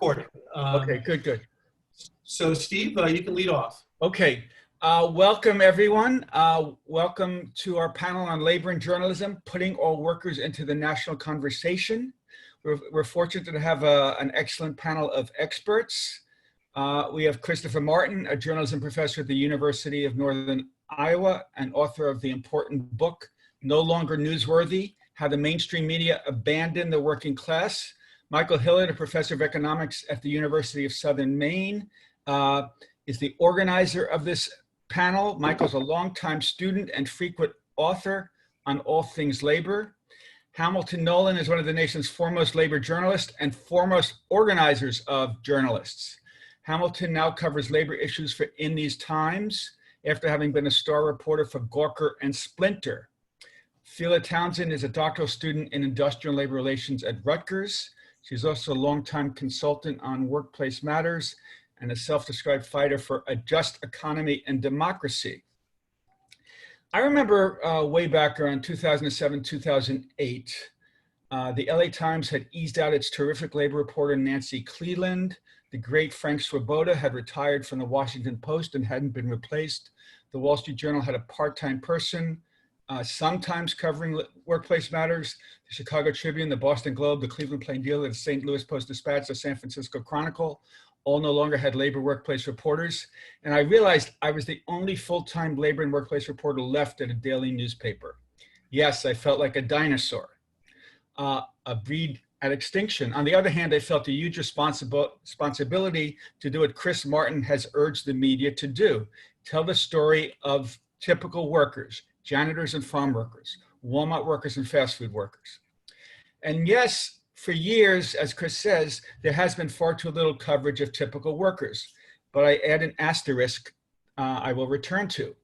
Recording. Okay, good. So Steve, you can lead off. Okay, welcome everyone. Welcome to our panel on labor and journalism, putting all workers into the national conversation. We're fortunate to have an excellent panel of experts. We have Christopher Martin, a journalism professor at the University of Northern Iowa and author of the important book, No Longer Newsworthy, How the Mainstream Media Abandoned the Working Class. Michael Hillard, a professor of economics at the University of Southern Maine, is the organizer of this panel. Michael's a longtime student and frequent author on all things labor. Hamilton Nolan is one of the nation's foremost labor journalists and foremost organizers of journalists. Hamilton now covers labor issues for In These Times after having been a star reporter for Gawker and Splinter. Phela Townsend is a doctoral student in industrial labor relations at Rutgers. She's also a longtime consultant on workplace matters and a self-described fighter for a just economy and democracy. I remember way back around 2007, 2008, the LA Times had eased out its terrific labor reporter, Nancy Cleland. The great Frank Swoboda had retired from the Washington Post and hadn't been replaced. The Wall Street Journal had a part-time person, sometimes covering workplace matters. The Chicago Tribune, the Boston Globe, the Cleveland Plain Dealer, the St. Louis Post-Dispatch, the San Francisco Chronicle, all no longer had labor workplace reporters. And I realized I was the only full-time labor and workplace reporter left at a daily newspaper. Yes, I felt like a dinosaur, a breed at extinction. On the other hand, I felt a huge responsibility to do what Chris Martin has urged the media to do, tell the story of typical workers, janitors and farm workers, Walmart workers and fast food workers. And yes, for years, as Chris says, there has been far too little coverage of typical workers, but I add an asterisk I will return to.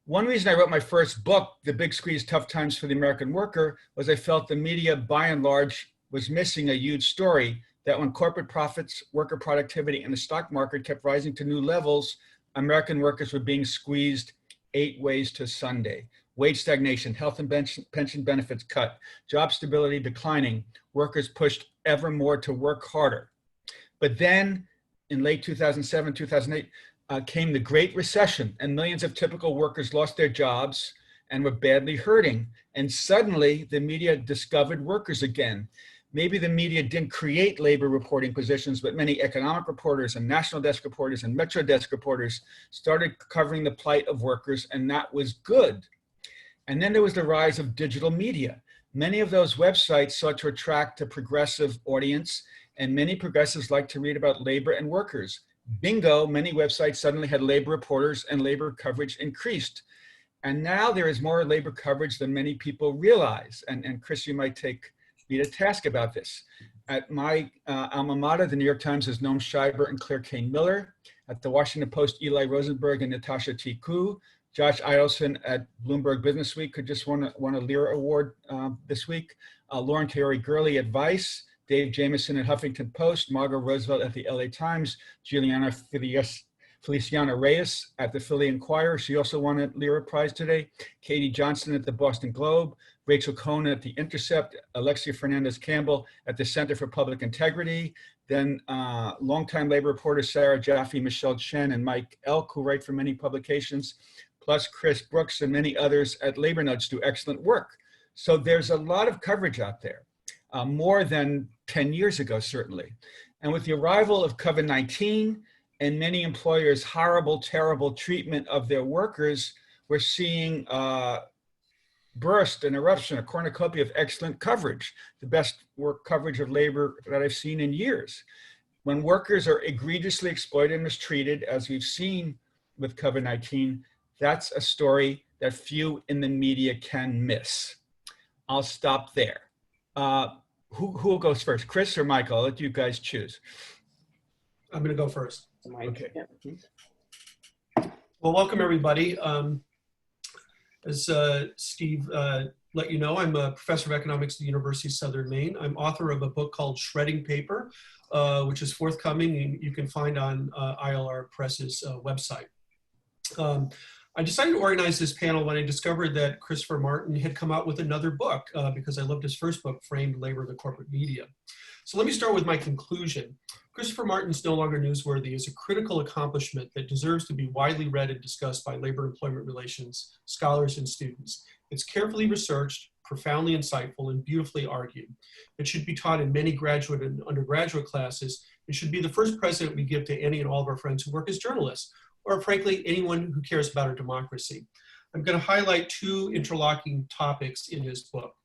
One reason I wrote my first book, The Big Squeeze, Tough Times for the American Worker, was I felt the media, by and large, was missing a huge story that when corporate profits, worker productivity, and the stock market kept rising to new levels, American workers were being squeezed 8 ways to Sunday. Wage stagnation, health and pension benefits cut, job stability declining, workers pushed ever more to work harder. But then in late 2007, 2008, came the Great Recession, and millions of typical workers lost their jobs and were badly hurting. And suddenly the media discovered workers again. Maybe the media didn't create labor reporting positions, but many economic reporters and national desk reporters and metro desk reporters started covering the plight of workers, and that was good. And then there was the rise of digital media. Many of those websites sought to attract a progressive audience, and many progressives like to read about labor and workers. Bingo, many websites suddenly had labor reporters and labor coverage increased. And now there is more labor coverage than many people realize. And Chris, you might take me to task about this. At my alma mater, the New York Times, has Noam Scheiber and Claire Kane Miller. At the Washington Post, Eli Rosenberg and Natasha T. Koo. Josh Idelson at Bloomberg Business Week could just won a Lira Award this week. Lauren Taori-Gurley at Vice. Dave Jamieson at Huffington Post. Margot Roosevelt at the LA Times. Juliana Feliciana Reyes at the Philly Inquirer. She also won a Lira Prize today. Katie Johnston at the Boston Globe. Rachel Cohn at the Intercept. Alexia Fernandez-Campbell at the Center for Public Integrity. Then longtime labor reporters Sarah Jaffe, Michelle Chen, and Mike Elk, who write for many publications, plus Chris Brooks and many others at Labor Notes do excellent work. So there's a lot of coverage out there, more than 10 years ago, certainly. And with the arrival of COVID-19 and many employers' horrible, terrible treatment of their workers, we're seeing burst, an eruption, a cornucopia of excellent coverage, the best work coverage of labor that I've seen in years. When workers are egregiously exploited and mistreated, as we've seen with COVID-19, that's a story that few in the media can miss. I'll stop there. Who goes first, Chris or Michael? I'll let you guys choose. I'm going to go first. Okay. Yeah, please. Well, welcome everybody. As Steve let you know, I'm a professor of economics at the University of Southern Maine. I'm author of a book called Shredding Paper, which is forthcoming and you can find on ILR Press's website. I decided to organize this panel when I discovered that Christopher Martin had come out with another book because I loved his first book, Framed Labor, the Corporate Media. So let me start with my conclusion. Christopher Martin's No Longer Newsworthy is a critical accomplishment that deserves to be widely read and discussed by labor employment relations scholars and students. It's carefully researched, profoundly insightful, and beautifully argued. It should be taught in many graduate and undergraduate classes. It should be the first present we give to any and all of our friends who work as journalists, or frankly, anyone who cares about our democracy. I'm going to highlight two interlocking topics in this book.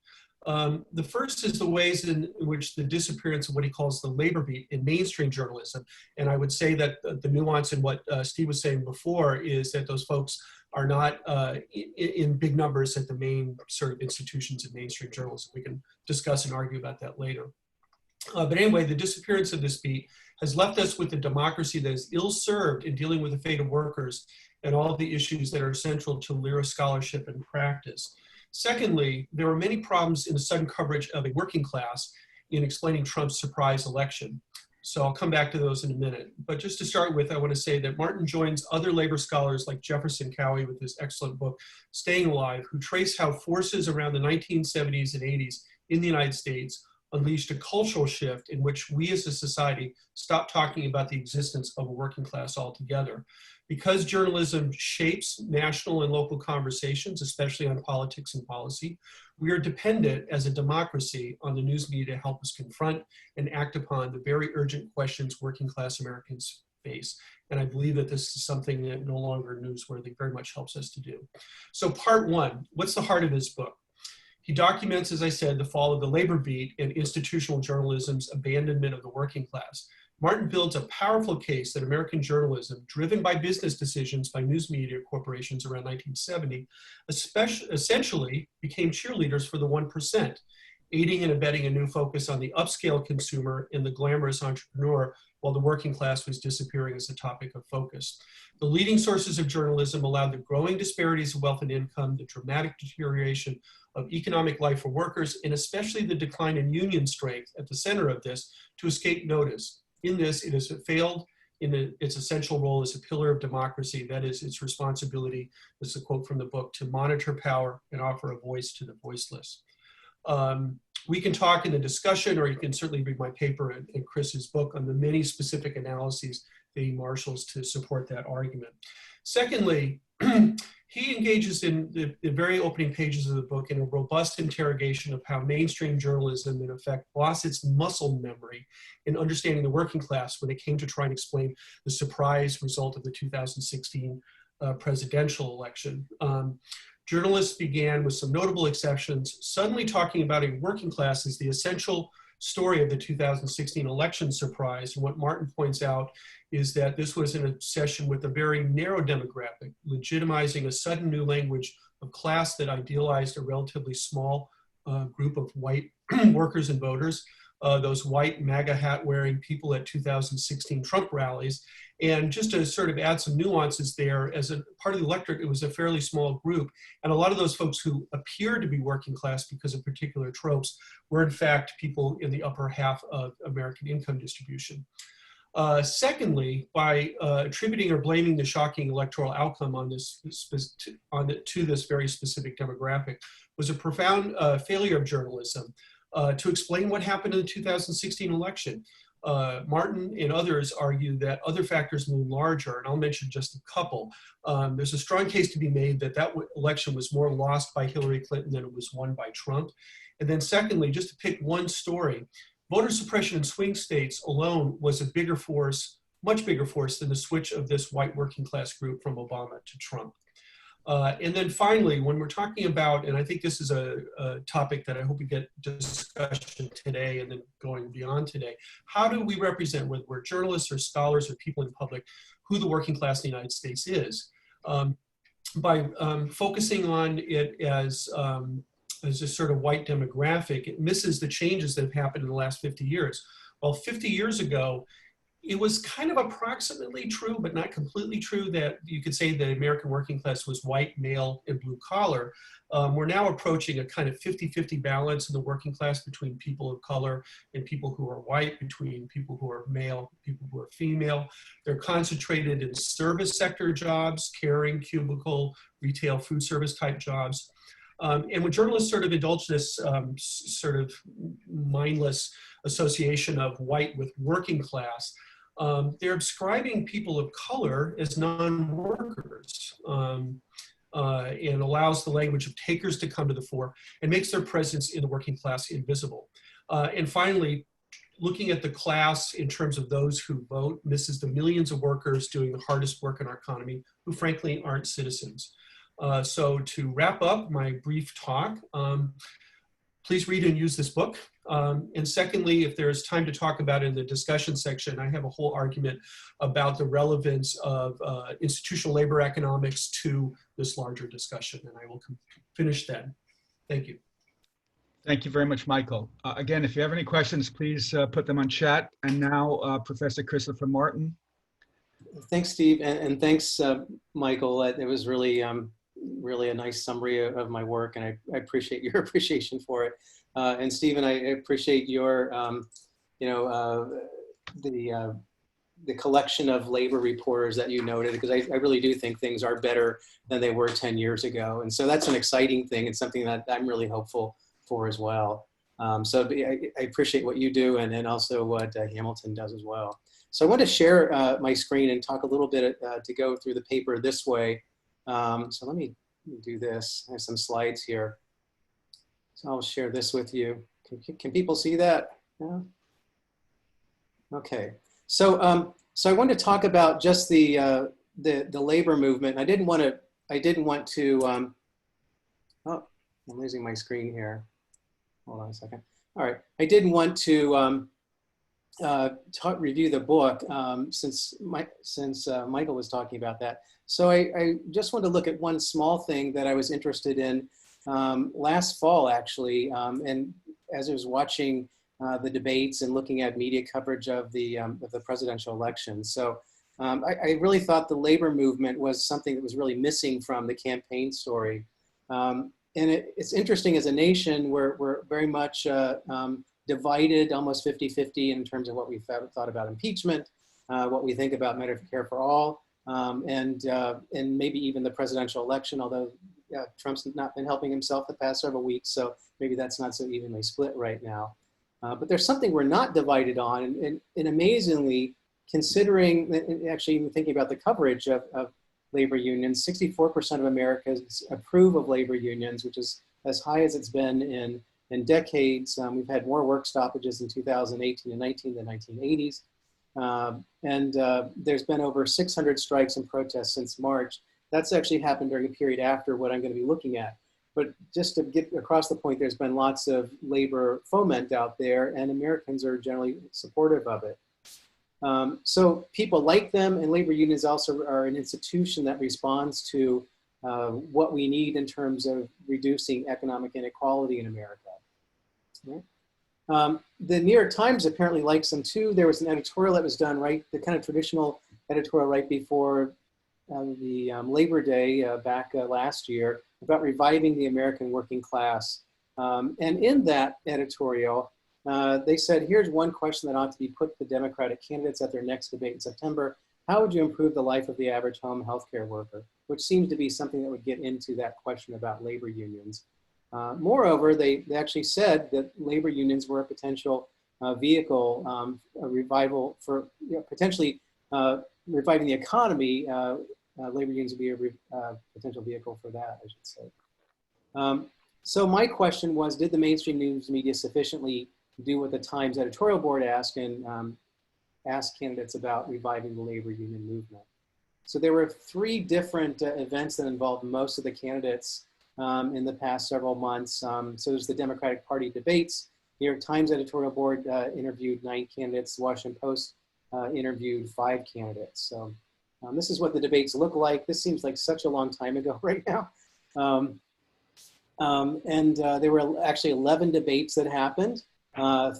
The first is the ways in which the disappearance of what he calls the labor beat in mainstream journalism. And I would say that the nuance in what Steve was saying before is that those folks are not in big numbers at the main sort of institutions of mainstream journalism. We can discuss and argue about that later. But anyway, the disappearance of this beat has left us with a democracy that is ill-served in dealing with the fate of workers and all of the issues that are central to LIRA scholarship and practice. Secondly, there were many problems in the sudden coverage of a working class in explaining Trump's surprise election. So I'll come back to those in a minute. But just to start with, I want to say that Martin joins other labor scholars like Jefferson Cowie with his excellent book, Staying Alive, who trace how forces around the 1970s and 80s in the United States unleashed a cultural shift in which we as a society stopped talking about the existence of a working class altogether. Because journalism shapes national and local conversations, especially on politics and policy, we are dependent as a democracy on the news media to help us confront and act upon the very urgent questions working class Americans face. And I believe that this is something that No Longer Newsworthy very much helps us to do. So part one, what's the heart of his book? He documents, as I said, the fall of the labor beat and institutional journalism's abandonment of the working class. Martin builds a powerful case that American journalism, driven by business decisions by news media corporations around 1970, essentially became cheerleaders for the 1%, aiding and abetting a new focus on the upscale consumer and the glamorous entrepreneur, while the working class was disappearing as a topic of focus. The leading sources of journalism allowed the growing disparities of wealth and income, the dramatic deterioration of economic life for workers, and especially the decline in union strength at the center of this to escape notice. In this, it has failed in its essential role as a pillar of democracy. That is its responsibility, this is a quote from the book, to monitor power and offer a voice to the voiceless. We can talk in the discussion, or you can certainly read my paper and Chris's book on the many specific analyses that he marshals to support that argument. Secondly, he engages in the very opening pages of the book in a robust interrogation of how mainstream journalism, in effect, lost its muscle memory in understanding the working class when it came to try and explain the surprise result of the 2016 presidential election. Journalists began, with some notable exceptions, suddenly talking about a working class as the essential story of the 2016 election surprise. And what Martin points out is that this was an obsession with a very narrow demographic, legitimizing a sudden new language of class that idealized a relatively small group of white workers and voters, those white MAGA hat wearing people at 2016 Trump rallies. And just to sort of add some nuances there, as a part of the electorate, it was a fairly small group. And a lot of those folks who appeared to be working class because of particular tropes were in fact people in the upper half of American income distribution. Secondly, by attributing or blaming the shocking electoral outcome on this to this very specific demographic was a profound failure of journalism to explain what happened in the 2016 election. Martin and others argue that other factors loom larger, and I'll mention just a couple. There's a strong case to be made that that election was more lost by Hillary Clinton than it was won by Trump. And then secondly, just to pick one story, voter suppression in swing states alone was a bigger force, much bigger force than the switch of this white working class group from Obama to Trump. And then finally, when we're talking about, and I think this is a topic that I hope we get discussion today and then going beyond today, how do we represent, whether we're journalists or scholars or people in public, who the working class in the United States is? By focusing on it as a sort of white demographic, it misses the changes that have happened in the last 50 years. Well, 50 years ago, it was kind of approximately true, but not completely true, that you could say the American working class was white, male, and blue collar. We're now approaching a kind of 50-50 balance in the working class between people of color and people who are white, between people who are male, people who are female. They're concentrated in service sector jobs, caring, cubicle, retail, food service type jobs. And when journalists sort of indulge this sort of mindless association of white with working class, they're describing people of color as non-workers, and allows the language of takers to come to the fore and makes their presence in the working class invisible. And finally, looking at the class in terms of those who vote misses the millions of workers doing the hardest work in our economy who frankly aren't citizens. So to wrap up my brief talk, please read and use this book. And secondly, if there's time to talk about it in the discussion section, I have a whole argument about the relevance of institutional labor economics to this larger discussion, and I will finish then. Thank you. Thank you very much, Michael. Again, if you have any questions, please put them on chat. And now, Professor Christopher Martin. Thanks, Steve, and thanks, Michael. It was really, really a nice summary of my work, and I appreciate your appreciation for it. And Stephen, I appreciate your, the collection of labor reporters that you noted, because I really do think things are better than they were 10 years ago. And so that's an exciting thing. It's something that I'm really hopeful for as well. So I appreciate what you do, and then also what Hamilton does as well. So I want to share my screen and talk a little bit to go through the paper this way. So let me do this. I have some slides here. So I'll share this with you. Can people see that? Yeah. Okay. So so I want to talk about just the labor movement. I didn't want to. Oh, I'm losing my screen here. Hold on a second. All right. I didn't want to review the book since Michael was talking about that. So I just want to look at one small thing that I was interested in last fall, actually, and as I was watching the debates and looking at media coverage of the presidential election. So I really thought the labor movement was something that was really missing from the campaign story. And it's interesting, as a nation, we're very much divided, almost 50-50 in terms of what we thought about impeachment, what we think about Medicare for all, and maybe even the presidential election, although Trump's not been helping himself the past several weeks, so maybe that's not so evenly split right now. But there's something we're not divided on, and amazingly, considering, actually even thinking about the coverage of labor unions, 64% of Americans approve of labor unions, which is as high as it's been in decades. We've had more work stoppages in 2018 and 19 than 1980s. And there's been over 600 strikes and protests since March. That's actually happened during a period after what I'm going to be looking at. But just to get across the point, there's been lots of labor foment out there, and Americans are generally supportive of it. So people like them, and labor unions also are an institution that responds to what we need in terms of reducing economic inequality in America. Right? The New York Times apparently likes them too. There was an editorial that was done the kind of traditional editorial right before the Labor Day back last year about reviving the American working class. And in that editorial, they said, here's one question that ought to be put to the Democratic candidates at their next debate in September. How would you improve the life of the average home healthcare worker? Which seems to be something that would get into that question about labor unions. Moreover, they actually said that labor unions were a potential vehicle, a revival for potentially reviving the economy. Labor unions would be a potential vehicle for that, I should say. So my question was, did the mainstream news media sufficiently do what the Times editorial board asked and ask candidates about reviving the labor union movement? So there were 3 different events that involved most of the candidates in the past several months. So there's the Democratic Party debates. New York Times editorial board interviewed 9 candidates. The Washington Post interviewed 5 candidates. So this is what the debates look like. This seems like such a long time ago right now. There were actually 11 debates that happened.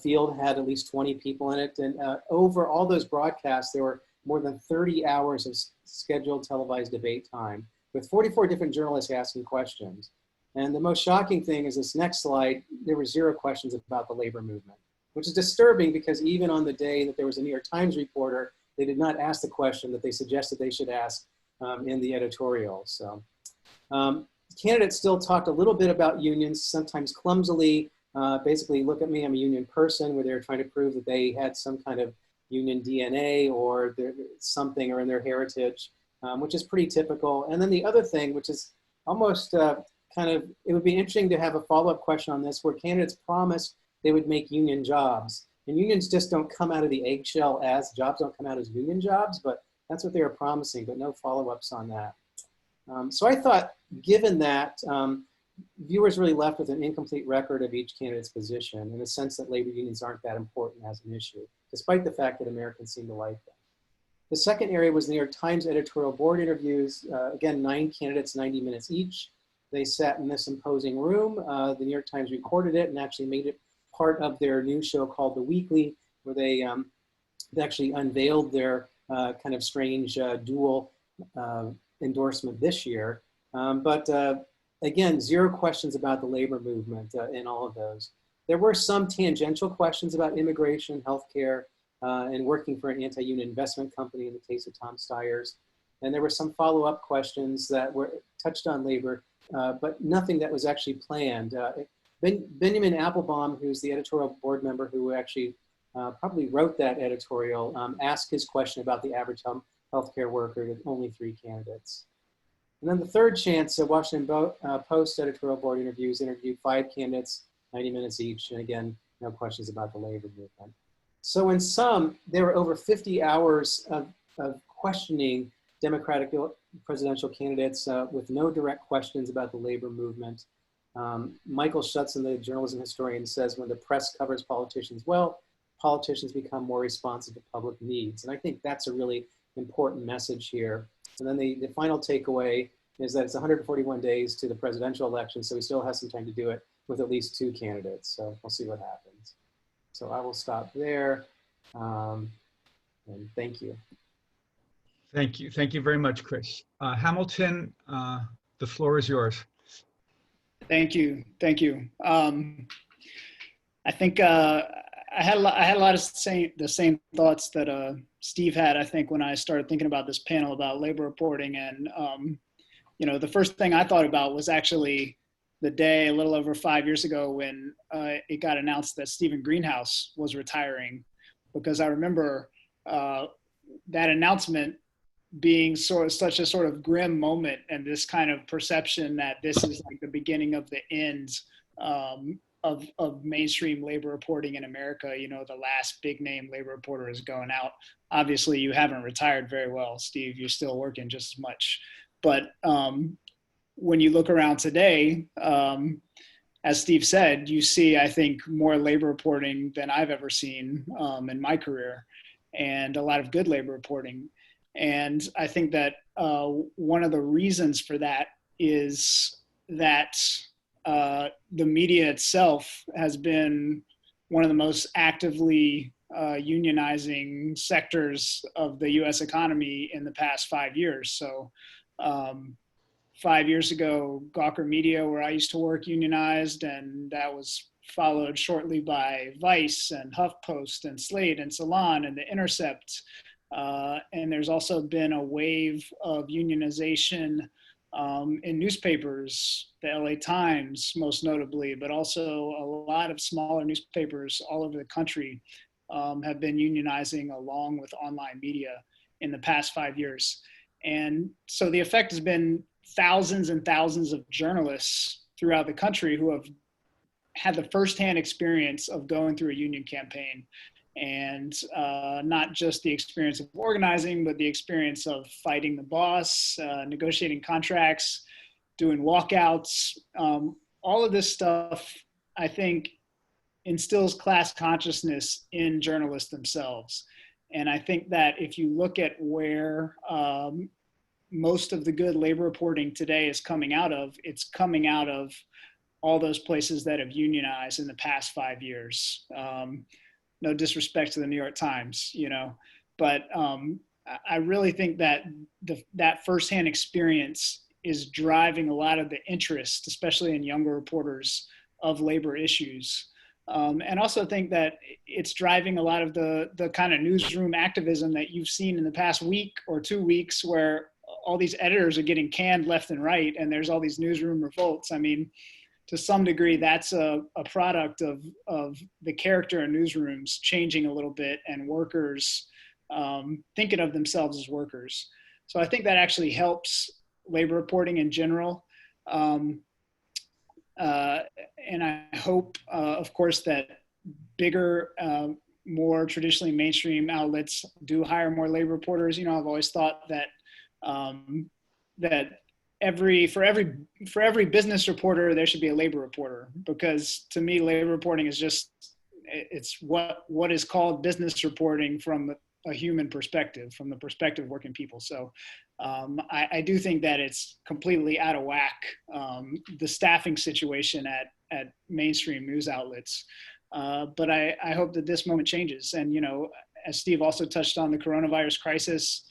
Field had at least 20 people in it. And over all those broadcasts, there were more than 30 hours of scheduled televised debate time with 44 different journalists asking questions. And the most shocking thing is this next slide, there were 0 questions about the labor movement, which is disturbing because even on the day that there was a New York Times reporter, they did not ask the question that they suggested they should ask in the editorial. So candidates still talked a little bit about unions, sometimes clumsily, basically, look at me, I'm a union person, where they were trying to prove that they had some kind of union DNA or something or in their heritage, which is pretty typical. And then the other thing, which is almost kind of, it would be interesting to have a follow-up question on this, where candidates promised they would make union jobs. And unions just don't come out of the eggshell as jobs, don't come out as union jobs, but that's what they were promising, but no follow-ups on that. So I thought, given that, viewers really left with an incomplete record of each candidate's position, in the sense that labor unions aren't that important as an issue, despite the fact that Americans seem to like them. The second area was the New York Times editorial board interviews. Again, 9 candidates, 90 minutes each. They sat in this imposing room. The New York Times recorded it and actually made it part of their news show called The Weekly, where they actually unveiled their kind of strange dual endorsement this year. Again, 0 questions about the labor movement in all of those. There were some tangential questions about immigration, healthcare, and working for an anti-union investment company in the case of Tom Steyer's. And there were some follow-up questions that were touched on labor, but nothing that was actually planned. Benjamin Applebaum, who's the editorial board member who actually probably wrote that editorial, asked his question about the average healthcare worker with only 3 candidates. And then the third chance, Washington Post editorial board interviews interviewed 5 candidates, 90 minutes each, and again, no questions about the labor movement. So in sum, there were over 50 hours of questioning Democratic presidential candidates with no direct questions about the labor movement. Michael Schutzen, the journalism historian, says when the press covers politicians well, politicians become more responsive to public needs. And I think that's a really important message here. And then the final takeaway is that it's 141 days to the presidential election, so we still have some time to do it with at least 2 candidates. So we'll see what happens. So I will stop there, and thank you. Thank you. Thank you very much, Chris. Hamilton, the floor is yours. Thank you. Thank you. I think I had a lot of the same thoughts that Steve had, I think, when I started thinking about this panel about labor reporting. And, you know, the first thing I thought about was actually the day a little over 5 years ago when it got announced that Stephen Greenhouse was retiring, because I remember that announcement being such a sort of grim moment, and this kind of perception that this is like the beginning of the end of mainstream labor reporting in America. You know, the last big name labor reporter is going out. Obviously, you haven't retired very well, Steve. You're still working just as much. But when you look around today, as Steve said, you see, I think, more labor reporting than I've ever seen in my career, and a lot of good labor reporting. And I think that one of the reasons for that is that the media itself has been one of the most actively unionizing sectors of the US economy in the past 5 years. So 5 years ago, Gawker Media, where I used to work, unionized, and that was followed shortly by Vice and HuffPost and Slate and Salon and The Intercept. And there's also been a wave of unionization in newspapers, the LA Times most notably, but also a lot of smaller newspapers all over the country have been unionizing along with online media in the past 5 years. And so the effect has been thousands and thousands of journalists throughout the country who have had the firsthand experience of going through a union campaign. And not just the experience of organizing, but the experience of fighting the boss, negotiating contracts, doing walkouts. All of this stuff, I think, instills class consciousness in journalists themselves. And I think that if you look at where most of the good labor reporting today is coming out of, it's coming out of all those places that have unionized in the past 5 years. No disrespect to the New York Times, you know, but I really think that that firsthand experience is driving a lot of the interest, especially in younger reporters, of labor issues. And also think that it's driving a lot of the kind of newsroom activism that you've seen in the past week or 2 weeks, where all these editors are getting canned left and right, and there's all these newsroom revolts. I mean, to some degree, that's a product of the character in newsrooms changing a little bit and workers thinking of themselves as workers. So I think that actually helps labor reporting in general. And I hope, of course, that bigger, more traditionally mainstream outlets do hire more labor reporters. You know, I've always thought that that for every business reporter, there should be a labor reporter, because to me, labor reporting is just, it's what is called business reporting from a human perspective, from the perspective of working people. So I do think that it's completely out of whack, the staffing situation at mainstream news outlets. But I hope that this moment changes. And, you know, as Steve also touched on, the coronavirus crisis,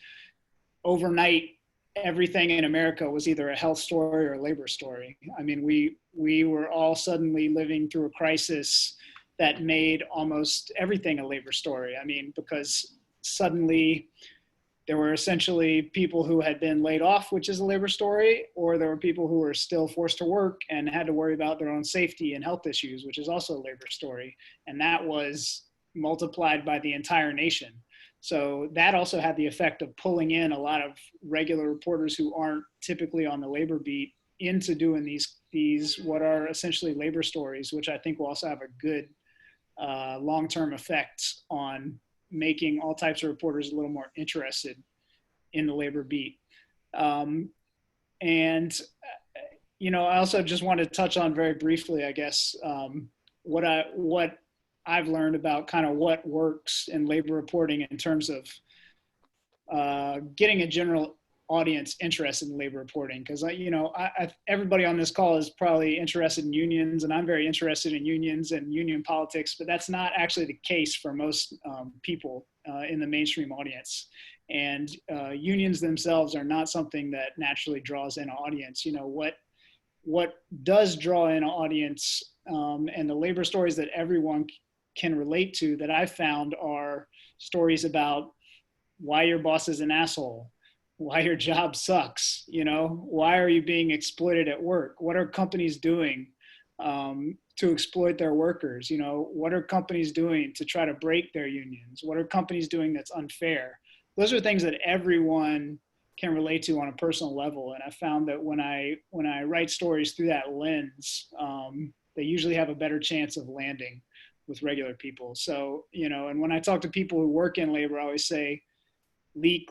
overnight, everything in America was either a health story or a labor story. I mean, we were all suddenly living through a crisis that made almost everything a labor story. I mean, because suddenly there were essentially people who had been laid off, which is a labor story, or there were people who were still forced to work and had to worry about their own safety and health issues, which is also a labor story. And that was multiplied by the entire nation. So that also had the effect of pulling in a lot of regular reporters who aren't typically on the labor beat into doing these what are essentially labor stories, which I think will also have a good long-term effect on making all types of reporters a little more interested in the labor beat. And, you know, I also just want to touch on very briefly, I guess, what I've learned about kind of what works in labor reporting in terms of getting a general audience interested in labor reporting. Because, you know, everybody on this call is probably interested in unions, and I'm very interested in unions and union politics, but that's not actually the case for most people in the mainstream audience. And unions themselves are not something that naturally draws in an audience. You know, what does draw in an audience, and the labor stories that everyone can relate to that I've found are stories about why your boss is an asshole, why your job sucks, you know, why are you being exploited at work? What are companies doing to exploit their workers? You know, what are companies doing to try to break their unions? What are companies doing that's unfair? Those are things that everyone can relate to on a personal level. And I found that when I write stories through that lens, they usually have a better chance of landing with regular people. So, you know, and when I talk to people who work in labor, I always say, leak,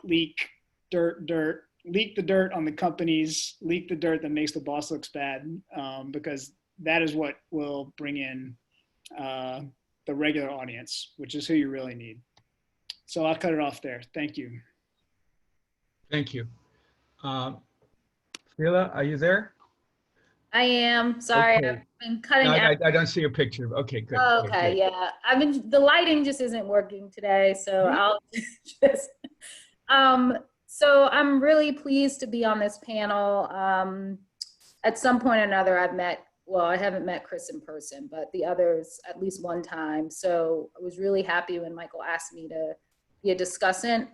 dirt, leak the dirt on the companies, leak the dirt that makes the boss looks bad, because that is what will bring in the regular audience, which is who you really need. So I'll cut it off there. Thank you. Thank you. Phela, are you there? I am. Sorry, Okay. I've been cutting No, out. I don't see your picture. Okay, good. Oh, good, okay, good. yeah. The lighting just isn't working today, so I'll just. So I'm really pleased to be on this panel. At some point or another, I haven't met Chris in person, but the others at least one time. So I was really happy when Michael asked me to be a discussant.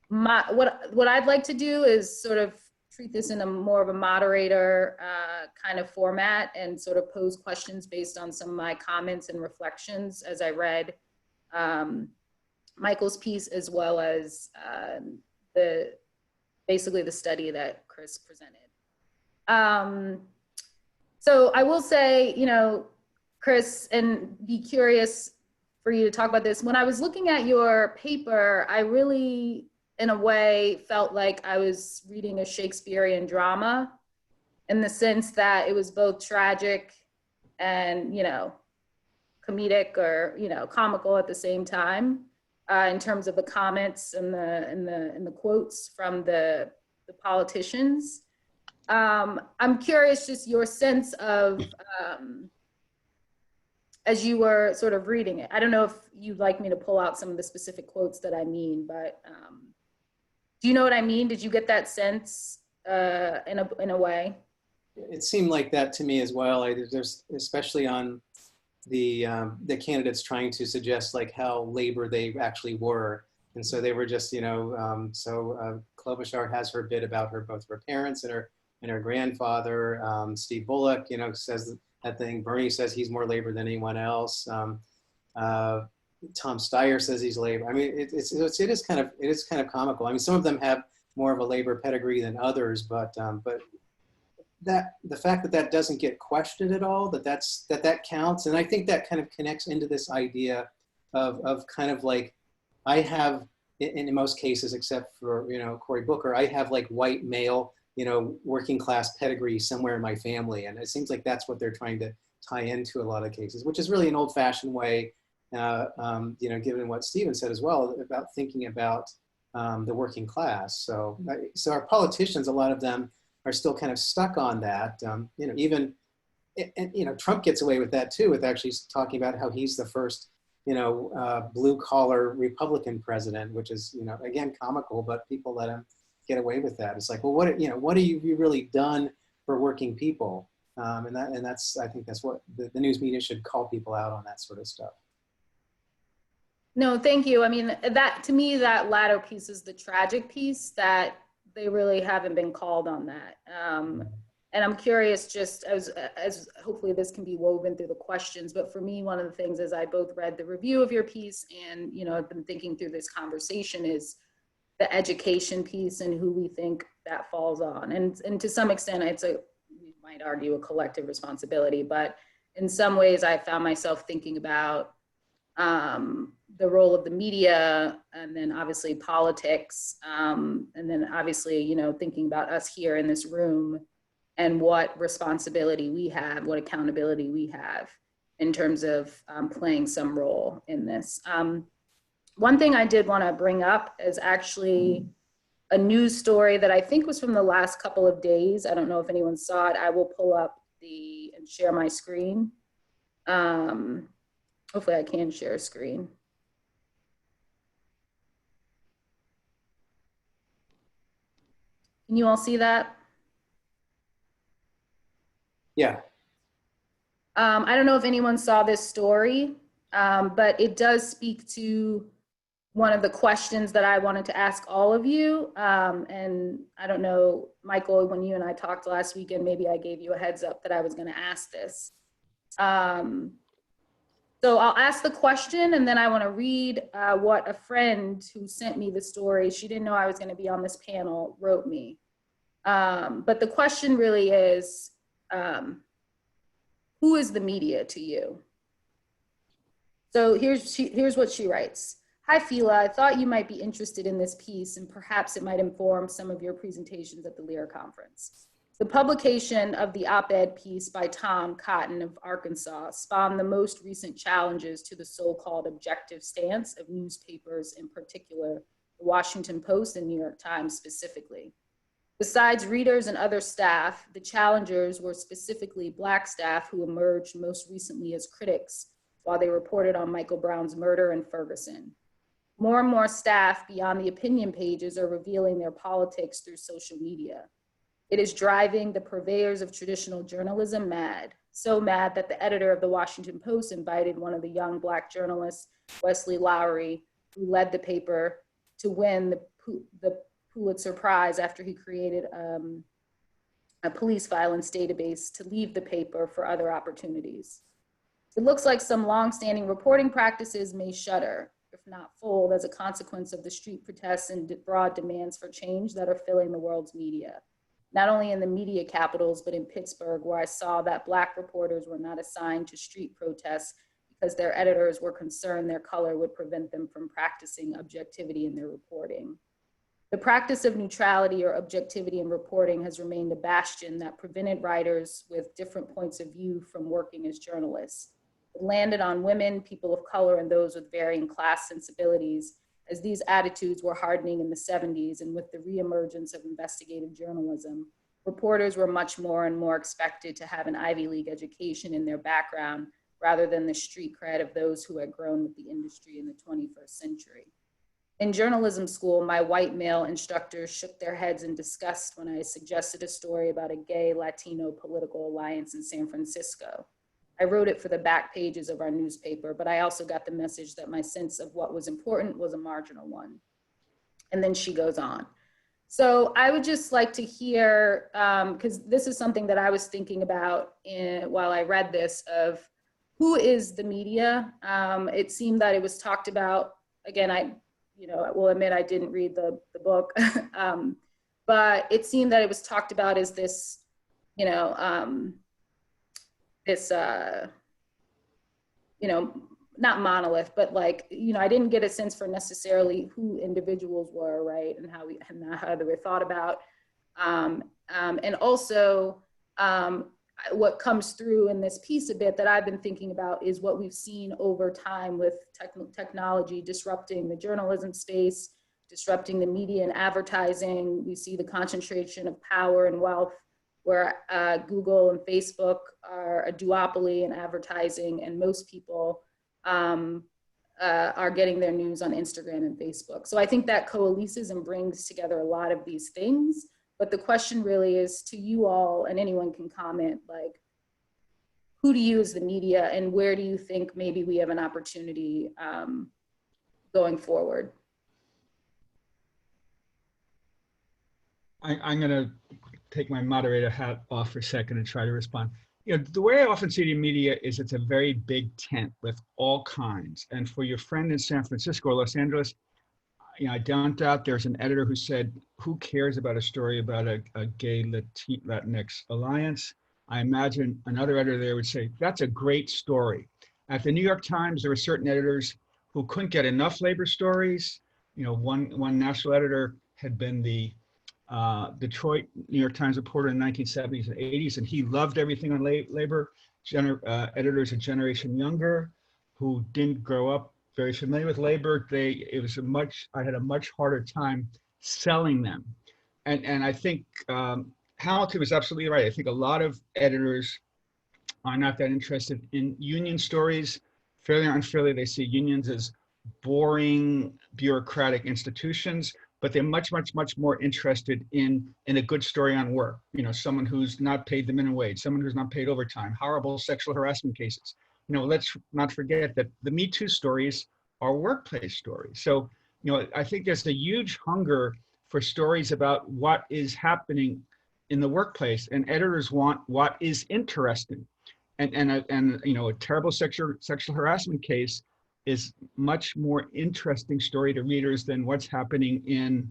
What I'd like to do is sort of treat this in a more of a moderator kind of format and sort of pose questions based on some of my comments and reflections as I read Michael's piece, as well as basically the study that Chris presented. So I will say, you know, Chris, and be curious for you to talk about this. When I was looking at your paper, I really, in a way, felt like I was reading a Shakespearean drama, in the sense that it was both tragic and, you know, comedic, or, you know, comical at the same time, in terms of the comments and the quotes from the politicians. I'm curious, just your sense of, as you were sort of reading it. I don't know if you'd like me to pull out some of the specific quotes that I mean, but do you know what I mean? Did you get that sense in a way? It seemed like that to me as well. There's, especially on the candidates trying to suggest like how labor they actually were. And so they were just, you know, Klobuchar has her bit about both her parents and her and her grandfather. Steve Bullock, you know, says that thing. Bernie says he's more labor than anyone else. Tom Steyer says he's labor. I mean, it is kind of comical. I mean, some of them have more of a labor pedigree than others, but that the fact that that doesn't get questioned at all, that counts, and I think that kind of connects into this idea of kind of like, I have, in most cases, except for, you know, Cory Booker, I have like white male, you know, working class pedigree somewhere in my family, and it seems like that's what they're trying to tie into a lot of cases, which is really an old-fashioned way, you know, given what Stephen said as well about thinking about the working class. So our politicians, a lot of them are still kind of stuck on that. You know, even, and, you know, Trump gets away with that too, with actually talking about how he's the first, you know, blue collar Republican president, which is, you know, again, comical, but people let him get away with that. It's like, well, what have you really done for working people? And that's, I think that's what the news media should call people out on, that sort of stuff. No, thank you. I mean, that, to me, that latter piece is the tragic piece, that they really haven't been called on that. And I'm curious, just as hopefully this can be woven through the questions, but for me, one of the things, as I both read the review of your piece and, you know, I've been thinking through this conversation, is the education piece and who we think that falls on. And to some extent, we might argue, a collective responsibility, but in some ways I found myself thinking about the role of the media, and then obviously politics, and then obviously, you know, thinking about us here in this room and what responsibility we have, what accountability we have in terms of playing some role in this. One thing I did want to bring up is actually a news story that I think was from the last couple of days. I don't know if anyone saw it. I will pull up and share my screen. Hopefully I can share a screen. Can you all see that? Yeah. I don't know if anyone saw this story, but it does speak to one of the questions that I wanted to ask all of you. And I don't know, Michael, when you and I talked last weekend, maybe I gave you a heads up that I was going to ask this. So I'll ask the question, and then I want to read what a friend who sent me the story, she didn't know I was going to be on this panel, wrote me. But the question really is, who is the media to you? So here's what she writes. Hi, Phela. I thought you might be interested in this piece, and perhaps it might inform some of your presentations at the Lear Conference. The publication of the op-ed piece by Tom Cotton of Arkansas spawned the most recent challenges to the so-called objective stance of newspapers, in particular, the Washington Post and New York Times specifically. Besides readers and other staff, the challengers were specifically Black staff who emerged most recently as critics while they reported on Michael Brown's murder in Ferguson. More and more staff beyond the opinion pages are revealing their politics through social media. It is driving the purveyors of traditional journalism mad, so mad that the editor of the Washington Post invited one of the young Black journalists, Wesley Lowery, who led the paper, to win the Pulitzer Prize after he created a police violence database, to leave the paper for other opportunities. It looks like some longstanding reporting practices may shudder, if not fold, as a consequence of the street protests and broad demands for change that are filling the world's media. Not only in the media capitals, but in Pittsburgh, where I saw that Black reporters were not assigned to street protests because their editors were concerned their color would prevent them from practicing objectivity in their reporting. The practice of neutrality or objectivity in reporting has remained a bastion that prevented writers with different points of view from working as journalists. It landed on women, people of color, and those with varying class sensibilities, as these attitudes were hardening in the 70s, and with the reemergence of investigative journalism, reporters were much more and more expected to have an Ivy League education in their background rather than the street cred of those who had grown with the industry in the 21st century. In journalism school, my white male instructors shook their heads in disgust when I suggested a story about a gay Latino political alliance in San Francisco. I wrote it for the back pages of our newspaper, but I also got the message that my sense of what was important was a marginal one. And then she goes on. So I would just like to hear, because this is something that I was thinking about while I read this, of who is the media? It seemed that it was talked about, again, I will admit I didn't read the book, but it seemed that it was talked about as this, not monolith, but like, I didn't get a sense for necessarily who individuals were, right? And how they were thought about. And also what comes through in this piece a bit that I've been thinking about is what we've seen over time with technology disrupting the journalism space, disrupting the media and advertising. We see the concentration of power and wealth where Google and Facebook are a duopoly in advertising, and most people are getting their news on Instagram and Facebook. So I think that coalesces and brings together a lot of these things. But the question really is to you all, and anyone can comment, like, who do you as the media, and where do you think maybe we have an opportunity going forward? I'm going to take my moderator hat off for a second and try to respond. The way I often see the media is it's a very big tent with all kinds. And for your friend in San Francisco or Los Angeles, I don't doubt there's an editor who said, who cares about a story about a gay Latinx alliance? I imagine another editor there would say, that's a great story. At the New York Times, there were certain editors who couldn't get enough labor stories. One national editor had been the Detroit New York Times reporter in the 1970s and 80s, and he loved everything on labor. Editors a generation younger who didn't grow up very familiar with labor, I had a much harder time selling them. And I think Hamilton was absolutely right. I think a lot of editors are not that interested in union stories. Fairly or unfairly, they see unions as boring, bureaucratic institutions, but they're much, much, much more interested in a good story on work. Someone who's not paid the minimum wage, someone who's not paid overtime, horrible sexual harassment cases. Let's not forget that the Me Too stories are workplace stories. So, I think there's a huge hunger for stories about what is happening in the workplace, and editors want what is interesting. And a terrible sexual harassment case is much more interesting story to readers than what's happening in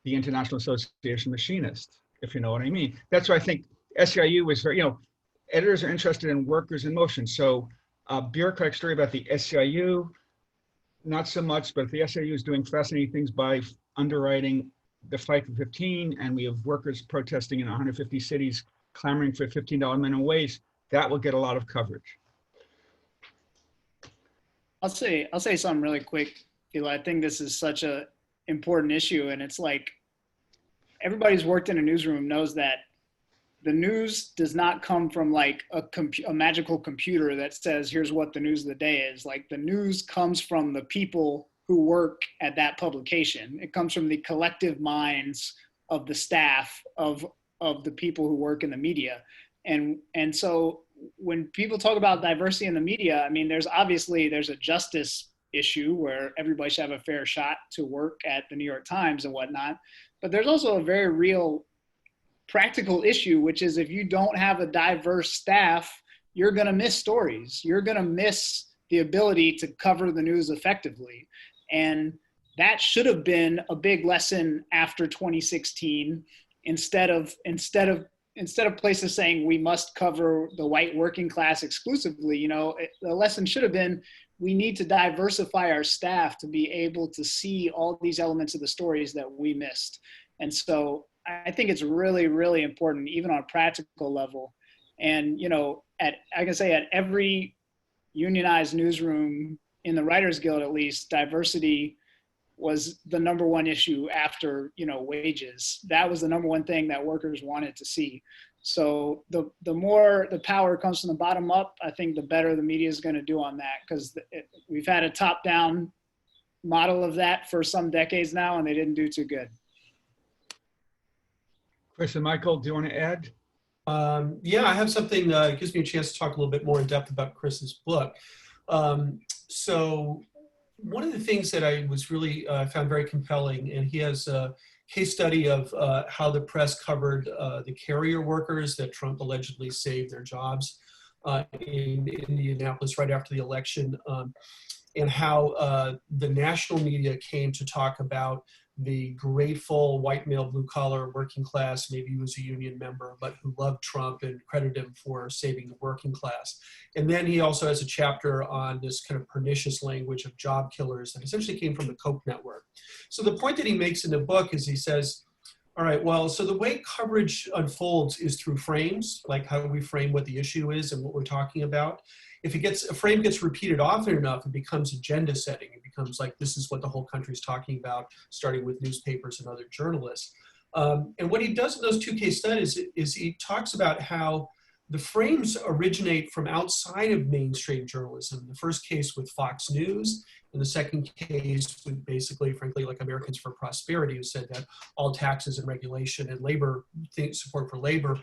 the International Association of Machinists, if you know what I mean. That's why I think SEIU was very, editors are interested in workers in motion. So a bureaucratic story about the SEIU, not so much, but the SEIU is doing fascinating things by underwriting the fight for 15, and we have workers protesting in 150 cities clamoring for $15 minimum wage. That will get a lot of coverage. I'll say something really quick, Phela. I think this is such a important issue, and it's like everybody's worked in a newsroom knows that the news does not come from like a magical computer that says, here's what the news of the day is. Like, the news comes from the people who work at that publication. It comes from the collective minds of the staff of the people who work in the media. And so when people talk about diversity in the media, I mean, there's a justice issue where everybody should have a fair shot to work at the New York Times and whatnot. But there's also a very real practical issue, which is if you don't have a diverse staff, you're going to miss stories. You're going to miss the ability to cover the news effectively. And that should have been a big lesson after 2016, instead of places saying we must cover the white working class exclusively. The lesson should have been, we need to diversify our staff to be able to see all these elements of the stories that we missed. And so I think it's really, really important, even on a practical level. And, I can say at every unionized newsroom in the Writers Guild, at least, diversity was the number one issue after, wages. That was the number one thing that workers wanted to see. So the more the power comes from the bottom up, I think the better the media is going to do on that, because we've had a top-down model of that for some decades now, and they didn't do too good. Chris and Michael, do you want to add? Yeah, I have something that gives me a chance to talk a little bit more in depth about Chris's book. So one of the things that I was really found very compelling, and he has case study of how the press covered the carrier workers that Trump allegedly saved their jobs in Indianapolis right after the election, and how the national media came to talk about the grateful white male, blue collar, working class, maybe he was a union member, but who loved Trump and credited him for saving the working class. And then he also has a chapter on this kind of pernicious language of job killers that essentially came from the Koch network. So the point that he makes in the book is he says, all right, well, so the way coverage unfolds is through frames, like how we frame what the issue is and what we're talking about. If a frame gets repeated often enough, it becomes agenda setting. It becomes like, this is what the whole country is talking about, starting with newspapers and other journalists. And what he does in those two case studies is he talks about how the frames originate from outside of mainstream journalism. The first case with Fox News, and the second case with basically, frankly, like Americans for Prosperity, who said that all taxes and regulation and labor, support for labor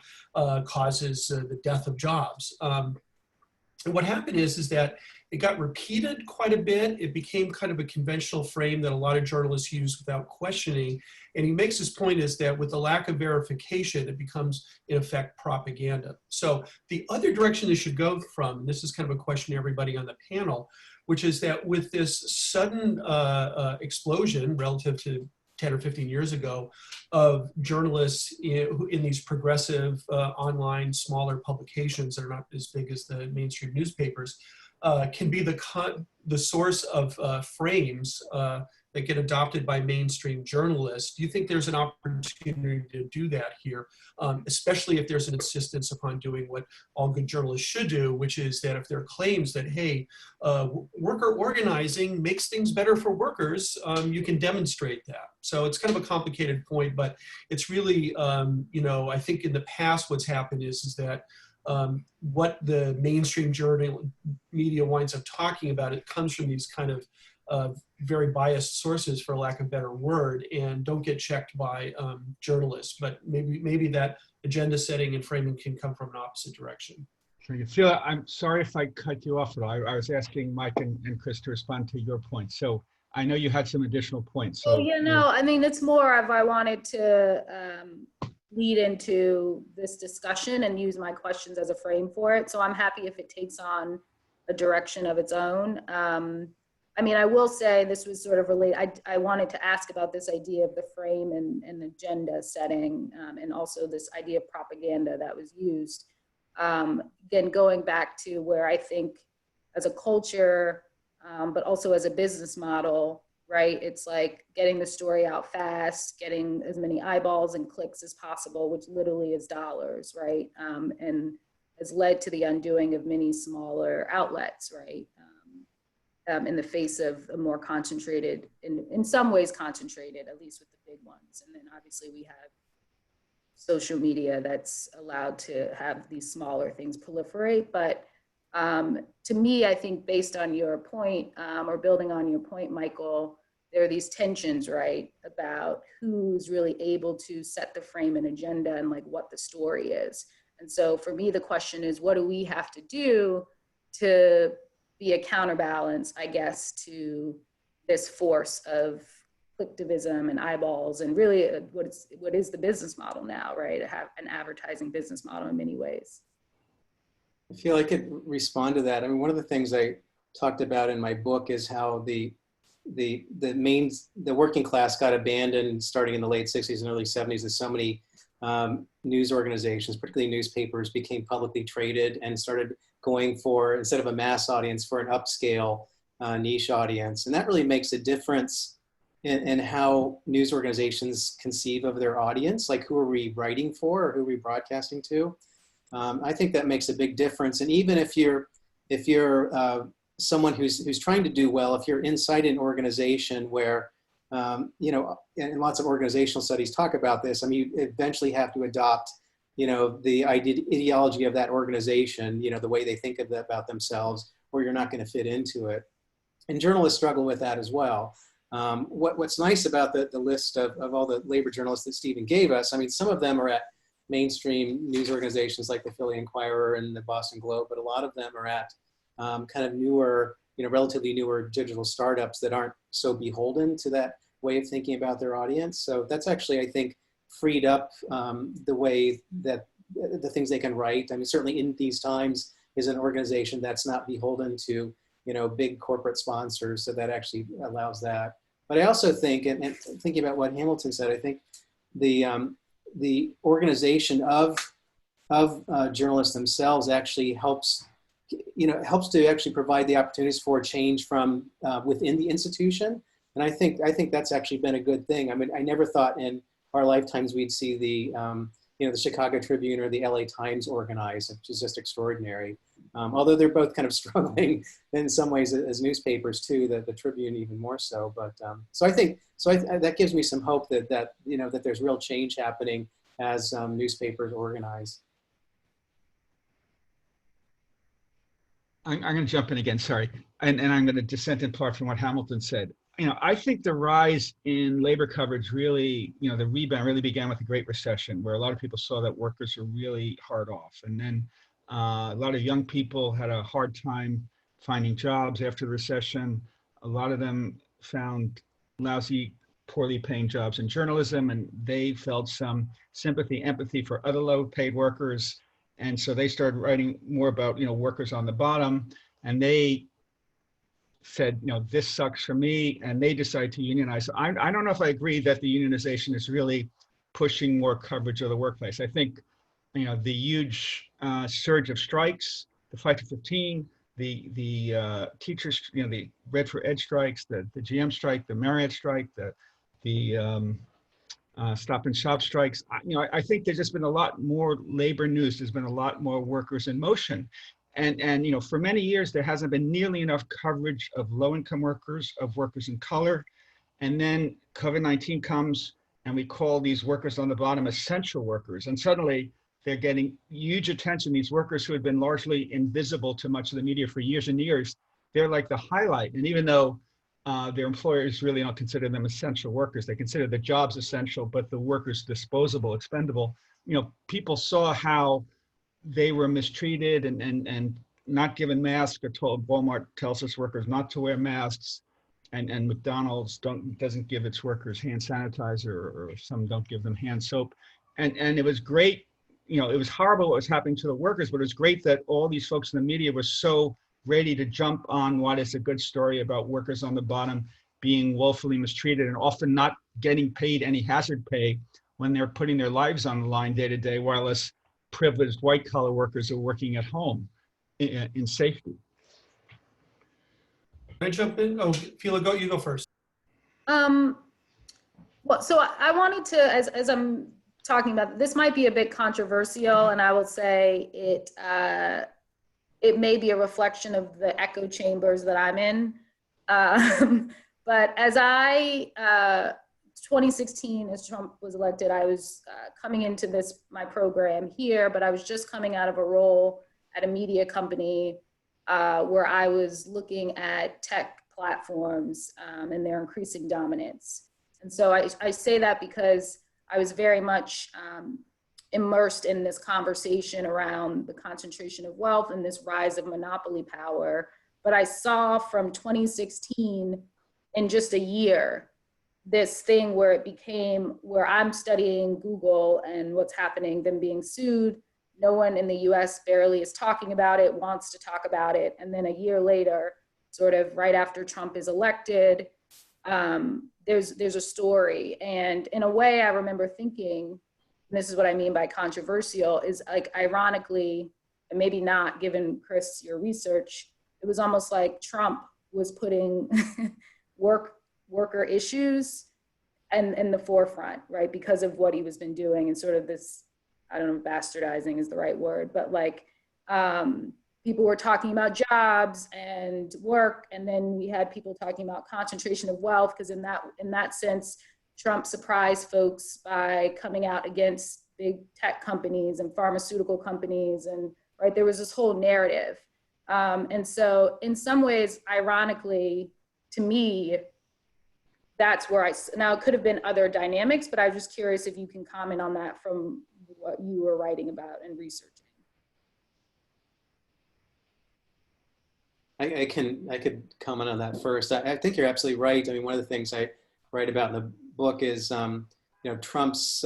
causes the death of jobs. And what happened is that it got repeated quite a bit. It became kind of a conventional frame that a lot of journalists use without questioning. And he makes his point is that with the lack of verification, it becomes, in effect, propaganda. So the other direction this should go from, and this is kind of a question to everybody on the panel, which is that with this sudden explosion relative to 10 or 15 years ago of journalists in these progressive online smaller publications that are not as big as the mainstream newspapers, can be the source of frames that get adopted by mainstream journalists. Do you think there's an opportunity to do that here, especially if there's an insistence upon doing what all good journalists should do, which is that if there are claims that, hey, worker organizing makes things better for workers, you can demonstrate that. So it's kind of a complicated point, but it's really, I think in the past what's happened is that what the mainstream journal media winds up talking about, it comes from these kind of very biased sources, for lack of a better word, and don't get checked by journalists. But maybe that agenda setting and framing can come from an opposite direction. Phela, I'm sorry if I cut you off at all. I was asking Mike and Chris to respond to your point. So I know you had some additional points. So I mean, it's more of I wanted to lead into this discussion and use my questions as a frame for it. So I'm happy if it takes on a direction of its own. I mean, I will say this was sort of related. I wanted to ask about this idea of the frame and agenda setting, and also this idea of propaganda that was used. Again, going back to where I think as a culture, but also as a business model, right? It's like getting the story out fast, getting as many eyeballs and clicks as possible, which literally is dollars, right? And has led to the undoing of many smaller outlets, right? In the face of a more concentrated, in some ways concentrated, at least with the big ones. And then obviously we have social media that's allowed to have these smaller things proliferate. But to me, I think based on your point, or building on your point, Michael, there are these tensions, right, about who's really able to set the frame and agenda and like what the story is. And so for me, the question is, what do we have to do to be a counterbalance, I guess, to this force of clicktivism and eyeballs, and really what is the business model now, right? To have an advertising business model in many ways. I feel I could respond to that. I mean, one of the things I talked about in my book is how the working class got abandoned starting in the late 60s and early 70s as so many news organizations, particularly newspapers, became publicly traded and started going for, instead of a mass audience, for an upscale niche audience. And that really makes a difference in how news organizations conceive of their audience, like who are we writing for or who are we broadcasting to? I think that makes a big difference. And even if you're someone who's trying to do well, if you're inside an organization where, and lots of organizational studies talk about this, I mean, you eventually have to adopt, the ideology of that organization, the way they think about themselves, or you're not going to fit into it. And journalists struggle with that as well. What's nice about the list of all the labor journalists that Stephen gave us, I mean, some of them are at mainstream news organizations like the Philly Inquirer and the Boston Globe, but a lot of them are at kind of newer, relatively newer digital startups that aren't so beholden to that way of thinking about their audience. So that's actually, I think, freed up the way that the things they can write. I mean, certainly in these times is an organization that's not beholden to, big corporate sponsors. So that actually allows that. But I also think, and thinking about what Hamilton said, I think the organization of journalists themselves actually helps to actually provide the opportunities for change from within the institution. And I think that's actually been a good thing. I mean, I never thought in our lifetimes we'd see the Chicago Tribune or the LA Times organized, which is just extraordinary. Although they're both kind of struggling in some ways as newspapers too, the Tribune even more so. But so I think that gives me some hope that there's real change happening as newspapers organize. I'm going to jump in again, sorry. And I'm going to dissent in part from what Hamilton said. I think the rise in labor coverage really, the rebound really began with the Great Recession, where a lot of people saw that workers were really hard off. And then a lot of young people had a hard time finding jobs after the recession. A lot of them found lousy, poorly paying jobs in journalism, and they felt some sympathy, empathy for other low-paid workers. And so they started writing more about, workers on the bottom, and they said, this sucks for me, and they decided to unionize. I don't know if I agree that the unionization is really pushing more coverage of the workplace. I think, the huge surge of strikes, the 5 to 15, the teachers, the Red for Ed strikes, the GM strike, the Marriott strike, the Stop and Shop strikes. I think there's just been a lot more labor news. There's been a lot more workers in motion. And for many years, there hasn't been nearly enough coverage of low-income workers, of workers in color. And then COVID-19 comes, and we call these workers on the bottom essential workers. And suddenly, they're getting huge attention. These workers who had been largely invisible to much of the media for years and years, they're like the highlight. And even though their employers really don't consider them essential workers, they consider the jobs essential, but the workers disposable, expendable. People saw how they were mistreated and not given masks, or told Walmart tells its workers not to wear masks, and McDonald's doesn't give its workers hand sanitizer, or some don't give them hand soap. And it was great, it was horrible what was happening to the workers, but it was great that all these folks in the media were so ready to jump on what is a good story about workers on the bottom being woefully mistreated and often not getting paid any hazard pay when they're putting their lives on the line day to day, while us privileged white collar workers are working at home in safety. Can I jump in? Oh, Phela, you go first. Well, so I wanted to, as I'm talking about, this might be a bit controversial, and I will say it may be a reflection of the echo chambers that I'm in. But as 2016, as Trump was elected, I was coming into my program here, but I was just coming out of a role at a media company where I was looking at tech platforms and their increasing dominance. And so I say that because I was very much immersed in this conversation around the concentration of wealth and this rise of monopoly power. But I saw from 2016, in just a year, this thing where it became, where I'm studying Google and what's happening, them being sued. No one in the US barely is talking about it, wants to talk about it. And then a year later, sort of right after Trump is elected, there's a story. And in a way, I remember thinking, and this is what I mean by controversial, is like, ironically, and maybe not given Chris, your research, it was almost like Trump was putting worker issues in the forefront, right? Because of what he was been doing and sort of this, I don't know if bastardizing is the right word, but like people were talking about jobs and work, and then we had people talking about concentration of wealth, because in that sense, Trump surprised folks by coming out against big tech companies and pharmaceutical companies, and right, there was this whole narrative. And so in some ways, ironically, to me, that's where now it could have been other dynamics, but I was just curious if you can comment on that from what you were writing about and researching. I could comment on that first. I think you're absolutely right. I mean, one of the things I write about in the book is, you know, Trump's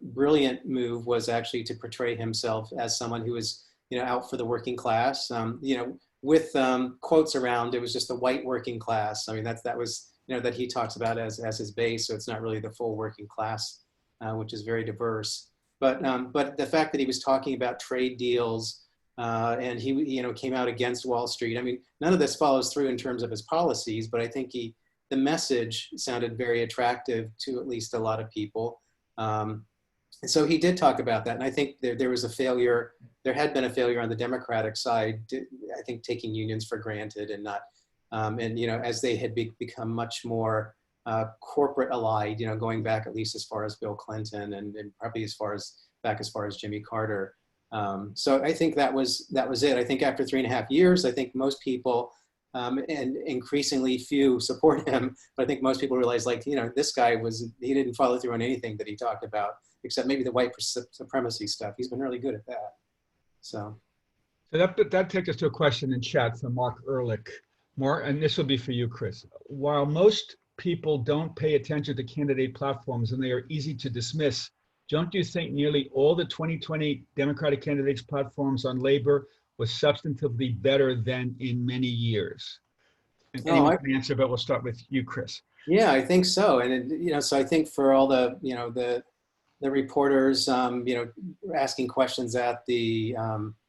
brilliant move was actually to portray himself as someone who was, you know, out for the working class. You know, with quotes around, it was just the white working class. I mean, that was, you know, that he talks about as his base. So it's not really the full working class, which is very diverse. But the fact that he was talking about trade deals and he, you know, came out against Wall Street. I mean, none of this follows through in terms of his policies, but I think the message sounded very attractive to at least a lot of people. And so he did talk about that. And I think there was a failure, there had been a failure on the Democratic side, I think taking unions for granted and not, and, you know, as they had become much more corporate allied, you know, going back at least as far as Bill Clinton and probably as far as Jimmy Carter. So I think that was it. I think after 3.5 years, I think most people, and increasingly few support him, but I think most people realize, like, you know, this guy he didn't follow through on anything that he talked about, except maybe the white supremacy stuff. He's been really good at that. So that takes us to a question in chat from Mark Ehrlich. Mark, and this will be for you, Chris. While most people don't pay attention to candidate platforms and they are easy to dismiss, don't you think nearly all the 2020 Democratic candidates' platforms on labor was substantively better than in many years? And anyone can answer, but we'll start with you, Chris. Yeah, I think so. And, you know, so I think for all the, you know, the reporters, you know, asking questions at the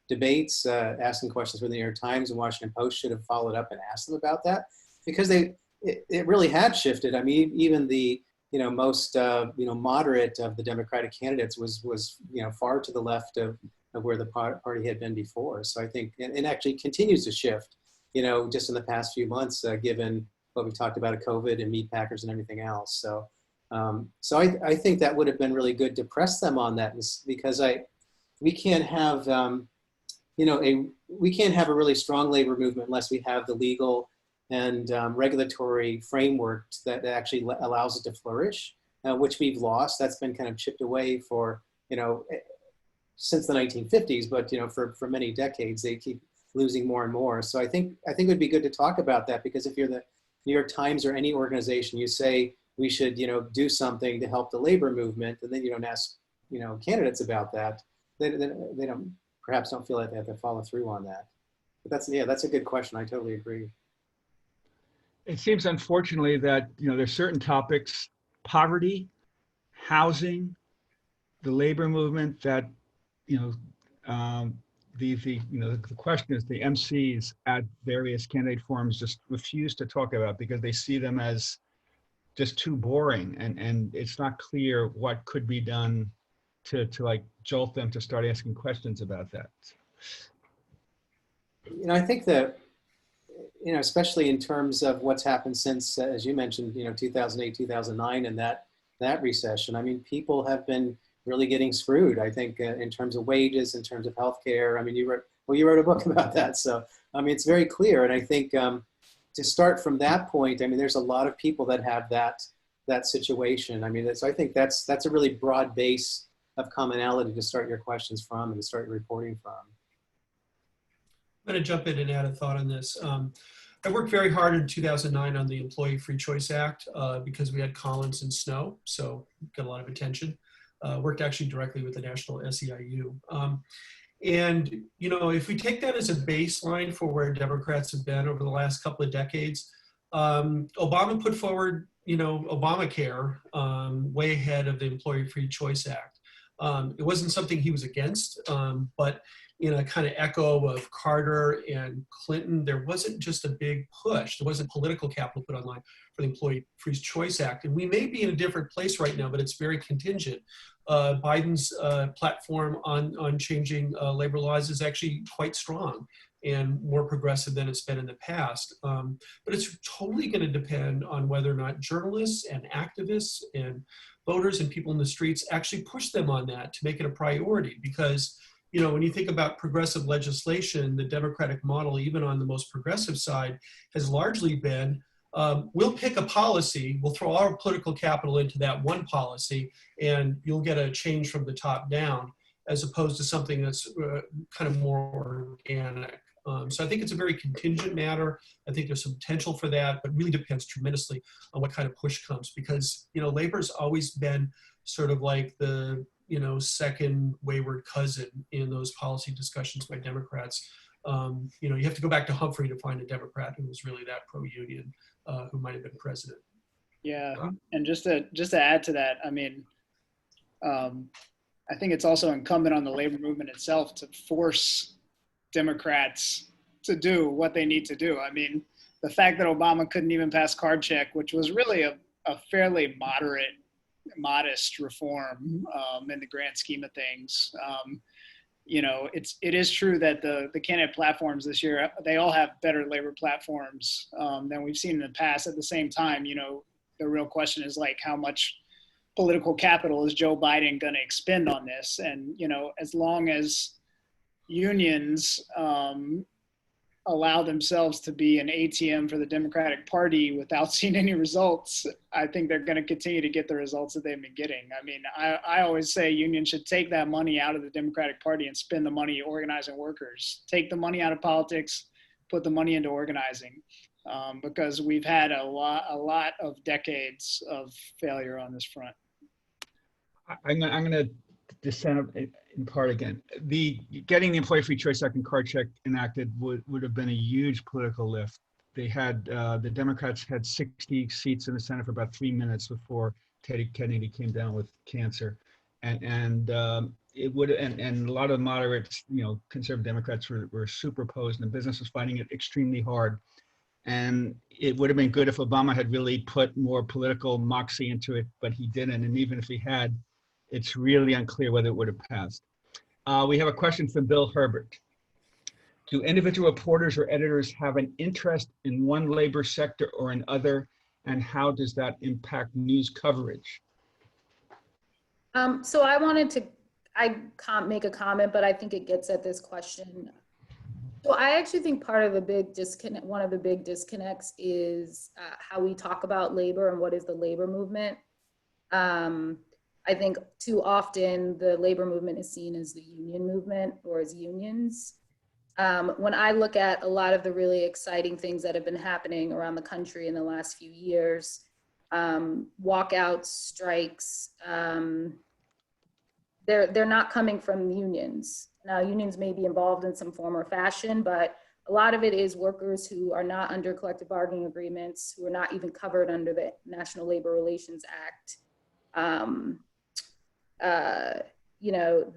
debates, asking questions for the New York Times and Washington Post should have followed up and asked them about that, because it really had shifted. I mean, even the, you know, most, you know, moderate of the Democratic candidates was, you know, far to the left of where the party had been before. So I think, and actually continues to shift, you know, just in the past few months, given what we talked about, COVID and meat packers and everything else. So, so I think that would have been really good to press them on that, because we can't have, you know, we can't have a really strong labor movement unless we have the legal and regulatory framework that actually allows it to flourish, which we've lost. That's been kind of chipped away for, you know, since the 1950s, but, you know, for many decades, they keep losing more and more. So I think it would be good to talk about that, because if you're the New York Times or any organization, you say we should, you know, do something to help the labor movement, and then you don't ask, you know, candidates about that, they perhaps don't feel like they have to follow through on that. But that's a good question. I totally agree. It seems, unfortunately, that, you know, there's certain topics, poverty, housing, the labor movement, that, you know, the question is, the MCs at various candidate forums just refuse to talk about because they see them as just too boring, and it's not clear what could be done to like jolt them to start asking questions about that. You know, I think that, you know, especially in terms of what's happened since, as you mentioned, you know, 2008, 2009, and that recession. I mean, people have been really getting screwed, I think, in terms of wages, in terms of healthcare. I mean, you wrote a book about that. So, I mean, it's very clear. And I think to start from that point, I mean, there's a lot of people that have that situation. I mean, so I think that's a really broad base of commonality to start your questions from and to start your reporting from. I'm going to jump in and add a thought on this. I worked very hard in 2009 on the Employee Free Choice Act because we had Collins and Snow, so got a lot of attention. Worked actually directly with the National SEIU. And, you know, if we take that as a baseline for where Democrats have been over the last couple of decades, Obama put forward, you know, Obamacare way ahead of the Employee Free Choice Act. It wasn't something he was against, but in a kind of echo of Carter and Clinton, there wasn't just a big push. There wasn't political capital put online for the Employee Free Choice Act. And we may be in a different place right now, but it's very contingent. Biden's platform on changing labor laws is actually quite strong and more progressive than it's been in the past. But it's totally going to depend on whether or not journalists and activists and voters and people in the streets actually push them on that to make it a priority. Because, you know, when you think about progressive legislation, the Democratic model, even on the most progressive side, has largely been, we'll pick a policy, we'll throw our political capital into that one policy, and you'll get a change from the top down, as opposed to something that's kind of more organic. So I think it's a very contingent matter. I think there's some potential for that, but really depends tremendously on what kind of push comes, because, you know, labor's always been sort of like the, you know, second wayward cousin in those policy discussions by Democrats. You know, you have to go back to Humphrey to find a Democrat who was really that pro-union, who might have been president. Yeah, and just to add to that, I mean, I think it's also incumbent on the labor movement itself to force Democrats to do what they need to do. I mean, the fact that Obama couldn't even pass card check, which was really a fairly modest reform in the grand scheme of things. You know, it is true that the candidate platforms this year, they all have better labor platforms than we've seen in the past. At the same time, you know, the real question is like, how much political capital is Joe Biden going to expend on this? And, you know, as long as unions allow themselves to be an ATM for the Democratic Party without seeing any results, I think they're going to continue to get the results that they've been getting. I mean, I always say unions should take that money out of the Democratic Party and spend the money organizing workers. Take the money out of politics, put the money into organizing, because we've had a lot of decades of failure on this front. I'm going to dissent in part again. Getting the Employee Free Choice Act and card check enacted would have been a huge political lift. They had the Democrats had 60 seats in the Senate for about 3 minutes before Teddy Kennedy came down with cancer, and it would, and a lot of moderates, you know, conservative Democrats were super opposed, and the business was finding it extremely hard. And it would have been good if Obama had really put more political moxie into it, but he didn't. And even if he had, it's really unclear whether it would have passed. We have a question from Bill Herbert. Do individual reporters or editors have an interest in one labor sector or another, and how does that impact news coverage? So I can't make a comment, but I think it gets at this question. So I actually think part of the big disconnect, one of the big disconnects is how we talk about labor and what is the labor movement. I think too often the labor movement is seen as the union movement or as unions. When I look at a lot of the really exciting things that have been happening around the country in the last few years, walkouts, strikes, they're not coming from unions. Now, unions may be involved in some form or fashion, but a lot of it is workers who are not under collective bargaining agreements, who are not even covered under the National Labor Relations Act. You know,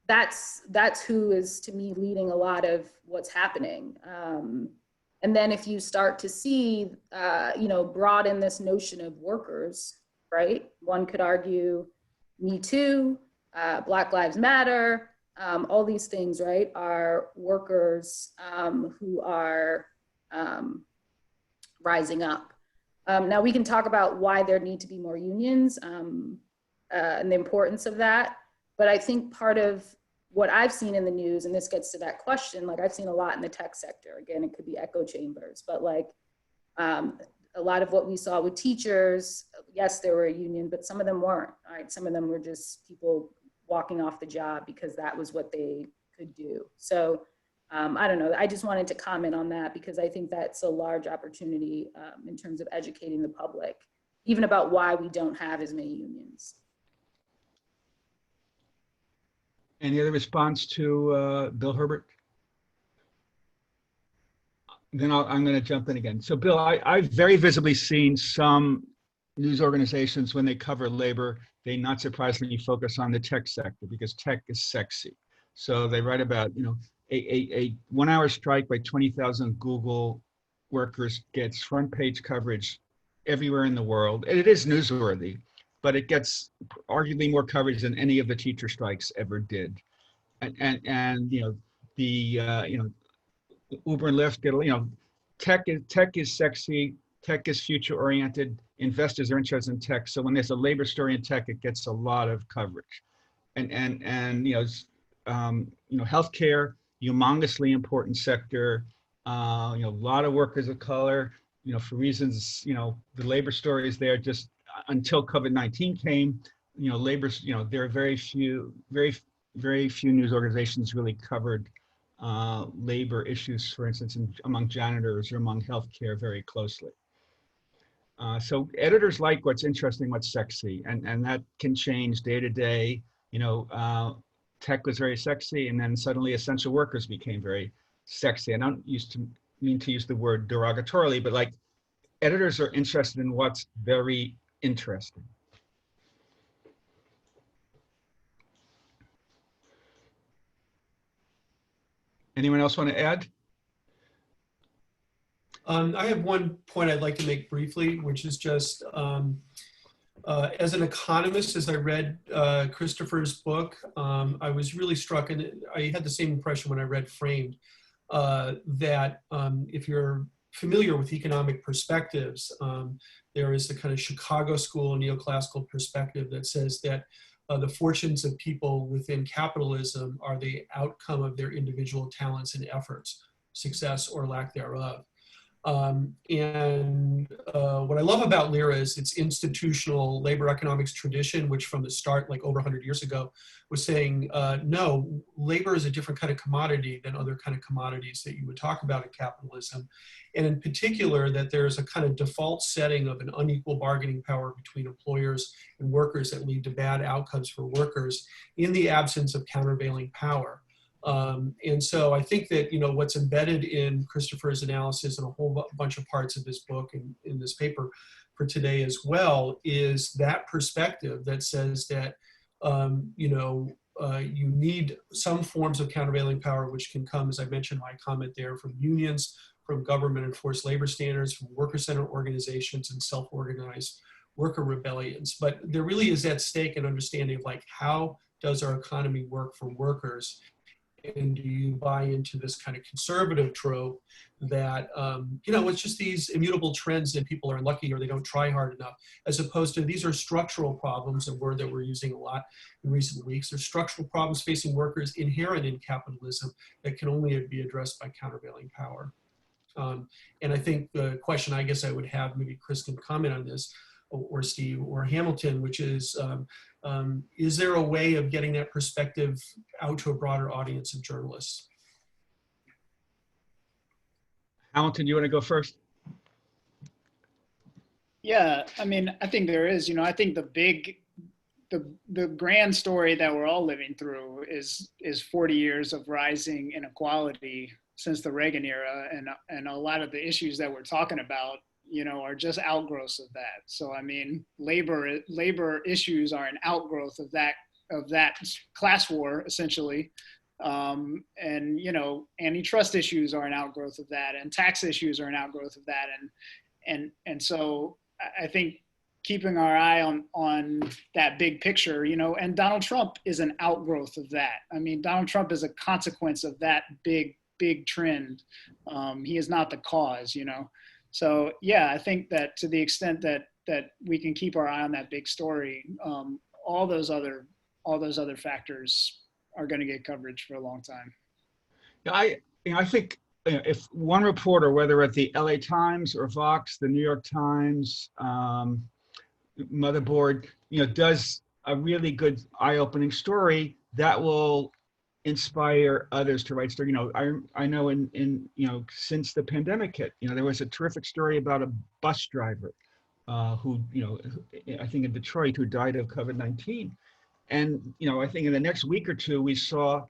that's who is, to me, leading a lot of what's happening. And then if you start to see, you know, broaden this notion of workers, right? One could argue Me Too, Black Lives Matter, all these things, right, are workers who are rising up. Now we can talk about why there need to be more unions and the importance of that. But I think part of what I've seen in the news, and this gets to that question, like I've seen a lot in the tech sector. Again, it could be echo chambers, but like a lot of what we saw with teachers, yes, there were a union, but some of them weren't, right? Some of them were just people walking off the job because that was what they could do. So I don't know, I just wanted to comment on that because I think that's a large opportunity in terms of educating the public, even about why we don't have as many unions. Any other response to Bill Herbert? Then I'm going to jump in again. So Bill, I've very visibly seen some news organizations when they cover labor, they not surprisingly focus on the tech sector because tech is sexy. So they write about, you know, a 1 hour strike by 20,000 Google workers gets front page coverage everywhere in the world. And it is newsworthy, but it gets arguably more coverage than any of the teacher strikes ever did. And you know, you know, Uber and Lyft get, you know, tech is sexy, tech is future oriented, investors are interested in tech. So when there's a labor story in tech, it gets a lot of coverage. And you know, healthcare, humongously important sector, you know, a lot of workers of color, you know, for reasons, you know, the labor story is there just until COVID-19 came, you know, there are very very few news organizations really covered labor issues, for instance, among janitors or among healthcare very closely. So editors like what's interesting, what's sexy, and that can change day to day. You know, tech was very sexy, and then suddenly essential workers became very sexy. I don't mean to use the word derogatorily, but like editors are interested in what's very interesting. Anyone else want to add? I have one point I'd like to make briefly, which is just as an economist, as I read Christopher's book, I was really struck, and I had the same impression when I read Framed, that if you're familiar with economic perspectives, there is the kind of Chicago school neoclassical perspective that says that the fortunes of people within capitalism are the outcome of their individual talents and efforts, success or lack thereof. What I love about LIRA is its institutional labor economics tradition, which from the start, like over 100 years ago, was saying, no, labor is a different kind of commodity than other kind of commodities that you would talk about in capitalism. And in particular, that there's a kind of default setting of an unequal bargaining power between employers and workers that lead to bad outcomes for workers in the absence of countervailing power. And so I think that, you know, what's embedded in Christopher's analysis and a whole bunch of parts of his book and in this paper for today as well is that perspective that says that, you know, you need some forms of countervailing power, which can come, as I mentioned in my comment there, from unions, from government enforced labor standards, from worker-centered organizations and self-organized worker rebellions. But there really is at stake an understanding of like, how does our economy work for workers? And do you buy into this kind of conservative trope that, you know, it's just these immutable trends and people are unlucky or they don't try hard enough, as opposed to these are structural problems, a word that we're using a lot in recent weeks. There's structural problems facing workers inherent in capitalism that can only be addressed by countervailing power. And I think the question I guess I would have, maybe Chris can comment on this, or Steve or Hamilton, which is there a way of getting that perspective out to a broader audience of journalists? Hamilton, you want to go first? Yeah, I mean, I think there is, you know, I think the grand story that we're all living through is 40 years of rising inequality since the Reagan era, and a lot of the issues that we're talking about, you know, are just outgrowths of that. So I mean, labor issues are an outgrowth of that class war, essentially. And you know, antitrust issues are an outgrowth of that, and tax issues are an outgrowth of that. And so I think keeping our eye on that big picture, you know, and Donald Trump is an outgrowth of that. I mean, Donald Trump is a consequence of that big trend. He is not the cause, you know. So yeah, I think that to the extent that we can keep our eye on that big story, all those other factors are going to get coverage for a long time. Yeah, I think if one reporter, whether at the LA Times or Vox, the New York Times, Motherboard, you know, does a really good eye-opening story, that will inspire others to write story. You know, I know in you know, since the pandemic hit, you know, there was a terrific story about a bus driver who, you know, I think in Detroit, who died of COVID-19. And, you know, I think in the next week or two, we saw,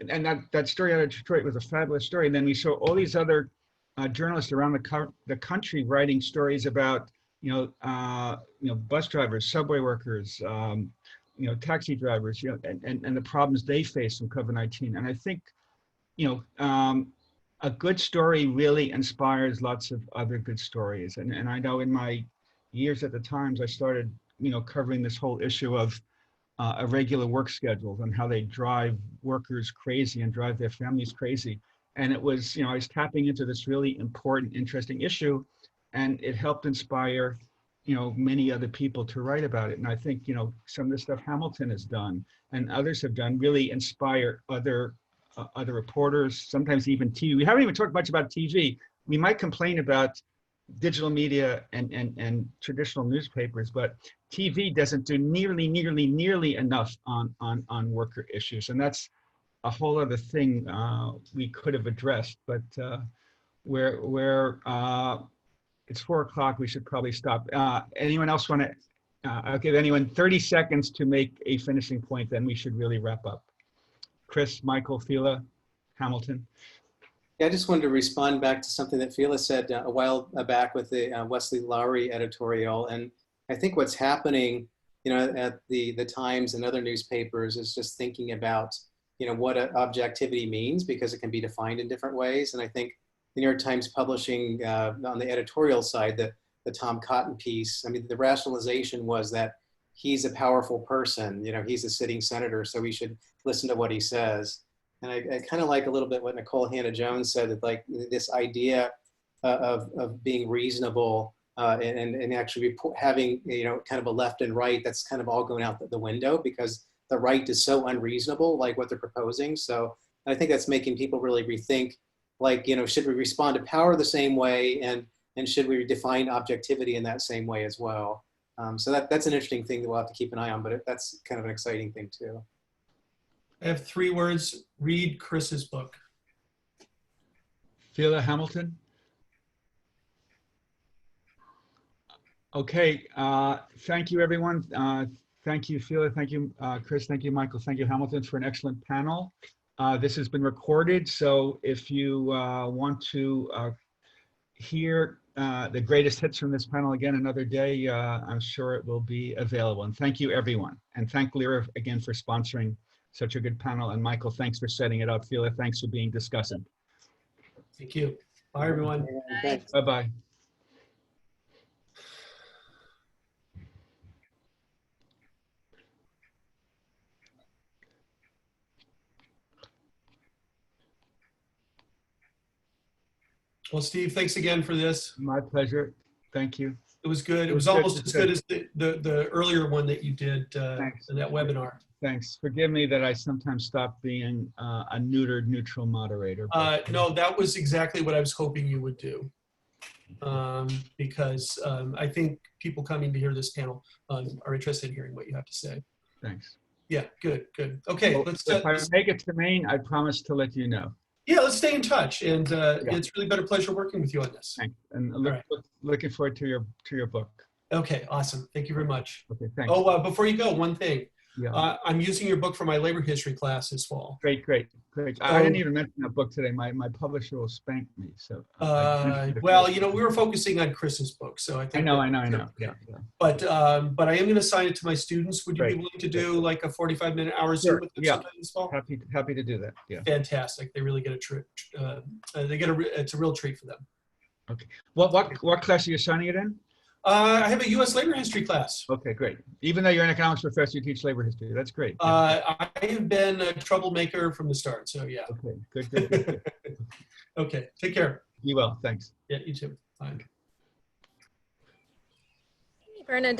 and that story out of Detroit was a fabulous story. And then we saw all these other journalists around the country writing stories about, you know, bus drivers, subway workers, you know, taxi drivers, you know, and the problems they face from COVID-19. And I think, you know, a good story really inspires lots of other good stories. And I know in my years at the Times, I started, you know, covering this whole issue of irregular work schedules and how they drive workers crazy and drive their families crazy. And it was, you know, I was tapping into this really important, interesting issue, and it helped inspire, you know, many other people to write about it. And I think, you know, some of the stuff Hamilton has done and others have done really inspire other reporters, sometimes even TV. We haven't even talked much about TV. We might complain about digital media and traditional newspapers, but TV doesn't do nearly enough on worker issues. And that's a whole other thing we could have addressed, but it's 4 o'clock, we should probably stop. Anyone else want to, I'll give anyone 30 seconds to make a finishing point, then we should really wrap up. Chris, Michael, Phela, Hamilton. Yeah, I just wanted to respond back to something that Phela said a while back with the Wesley Lowery editorial. And I think what's happening, at the Times and other newspapers is just thinking about, what objectivity means, because it can be defined in different ways. And I think the New York Times publishing on the editorial side, the Tom Cotton piece, I mean, the rationalization was that he's a powerful person, he's a sitting senator, so we should listen to what he says. And I kind of like a little bit what Nicole Hannah-Jones said, that like this idea of being reasonable and actually having, kind of a left and right, that's kind of all going out the window, because the right is so unreasonable, like what they're proposing. So I think that's making people really rethink, like, should we respond to power the same way, and should we define objectivity in that same way as well? So that's an interesting thing that we'll have to keep an eye on, but that's kind of an exciting thing too. I have 3 words. Read Chris's book. Phela, Hamilton. Okay, thank you, everyone. Thank you, Phela. Thank you, Chris. Thank you, Michael. Thank you, Hamilton, for an excellent panel. This has been recorded, so if you want to hear the greatest hits from this panel again another day, I'm sure it will be available. And thank you, everyone. And thank Lyra again for sponsoring such a good panel. And Michael, thanks for setting it up. Phela, thanks for being discussant. Thank you. Bye, everyone. Thanks. Bye-bye. Well, Steve, thanks again for this. My pleasure. Thank you. It was good. It It was was good. almost as good as the earlier one that you did Thanks. in that webinar. Thanks. Forgive me that I sometimes stop being a neutered, neutral moderator. but- No, that was exactly what I was hoping you would do. Because I think people coming to hear this panel are interested in hearing what you have to say. Thanks. Yeah, good. Okay, Well, let's if I make it to Maine, I promise to let you know. yeah, let's stay in touch. And it's really been a pleasure working with you on this. Thanks. And right. looking forward to your book. Okay, awesome. Thank you very much. Okay, thanks. Oh, before you go, one thing. Yeah. I'm using your book for my labor history class this fall. Great. I didn't even mention that book today. My publisher will spank me. So. Well, we were focusing on Chris's book, so I think. I know. Yeah. But I am going to assign it to my students. Would you be Great. willing to do like a 45-minute hour Zoom Sure. with them Yeah. sometime this fall? Happy to do that. Yeah. Fantastic. They really get a treat. It's a real treat for them. Okay. What class are you assigning it in? I have a U.S. labor history class. Okay, great. Even though you're an economics professor, you teach labor history. That's great. I have been a troublemaker from the start, so yeah. Okay, good. Okay, take care. Be well. Thanks. Yeah, you too. Bye. Bernadette.